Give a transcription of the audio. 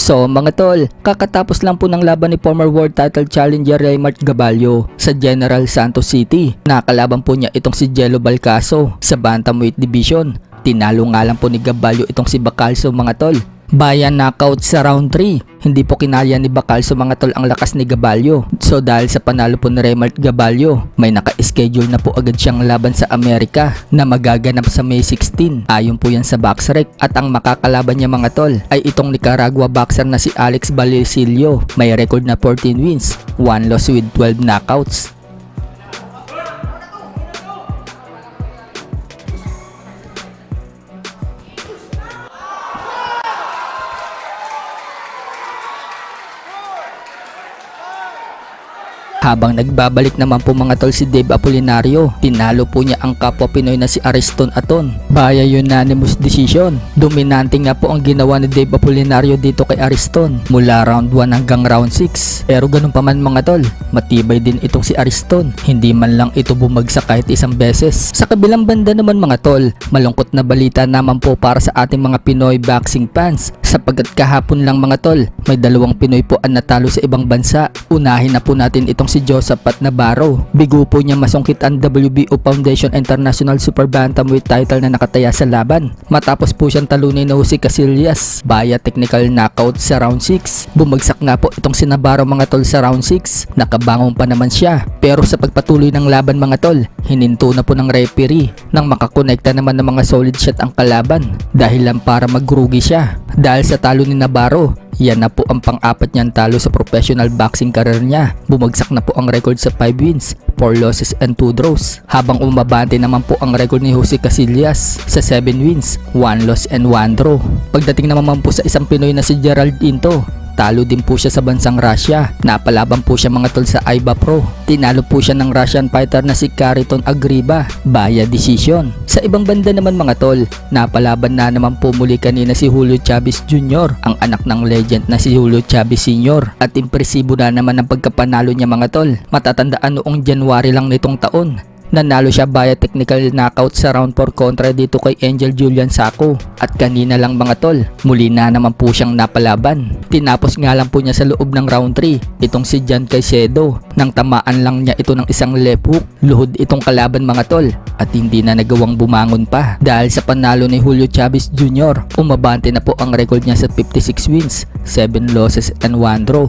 So mga tol, kakatapos lang po ng laban ni former world title challenger Raymart Gaballo sa General Santos City. Nakalaban po niya itong si Jello Balcaso sa bantamweight division. Tinalo nga lang po ni Gaballo itong si Bacalso mga tol. Bayan knockout sa round 3. Hindi po kinaya ni Bacalso mga tol ang lakas ni Gaballo. So dahil sa panalo po ni Raymart Gaballo, may naka-schedule na po agad siyang laban sa Amerika na magaganap sa May 16. Ayon po yan sa BoxRec. At ang makakalaban niya mga tol ay itong Nicaragua boxer na si Alex Balicillo. May record na 14 wins, 1 loss with 12 knockouts. Habang nagbabalik naman po mga tol si Dave Apolinario, tinalo po niya ang kapwa Pinoy na si Ariston Aton via unanimous decision. Dominante nga po ang ginawa ni Dave Apolinario dito kay Ariston mula round 1 hanggang round 6. Pero ganun pa man mga tol, matibay din itong si Ariston. Hindi man lang ito bumagsak kahit isang beses. Sa kabilang banda naman mga tol, malungkot na balita naman po para sa ating mga Pinoy boxing fans. Sapagkat kahapon lang mga tol, may dalawang Pinoy po ang natalo sa ibang bansa. Unahin na po natin itong si Joseph Pat Navarro. Bigo po niya masungkit ang WBO Foundation International Super Bantamweight title na nakataya sa laban. Matapos po siyang talunin na si Casillas via technical knockout sa round 6. Bumagsak nga po itong si Navarro mga tol sa round 6. Nakabangon pa naman siya. Pero sa pagpatuloy ng laban mga tol, hininto na po ng referee nang makakonekta naman ng mga solid shot ang kalaban. Dahil lang para magrugi siya. Dahil sa talo ni Navarro, yan na po ang pang-apat niyang talo sa professional boxing career niya. Bumagsak na po ang record sa 5 wins, 4 losses and 2 draws. Habang umabante naman po ang record ni Jose Casillas sa 7 wins, 1 loss and 1 draw. Pagdating naman po sa isang Pinoy na si Gerald Tinto, talo din po siya sa bansang Russia. Napalaban po siya mga tol sa IBA Pro. Tinalo po siya ng Russian fighter na si Khariton Agriba via decision. Sa ibang banda naman mga tol, napalaban na naman po muli kanina si Julio Chavez Jr., ang anak ng legend na si Julio Chavez Sr. At impresibo na naman ang pagkapanalo niya mga tol. Matatandaan noong January lang nitong taon, nanalo siya via technical knockout sa round 4 kontra dito kay Angel Julian Sacco. At kanina lang mga tol, muli na naman po siyang napalaban. Tinapos nga lang po niya sa loob ng round 3 itong si John Caicedo. Nang tamaan lang niya ito ng isang left hook, luhod itong kalaban mga tol. At hindi na nagawang bumangon pa. Dahil sa panalo ni Julio Chavez Jr., umabante na po ang record niya sa 56 wins, 7 losses and 1 draw.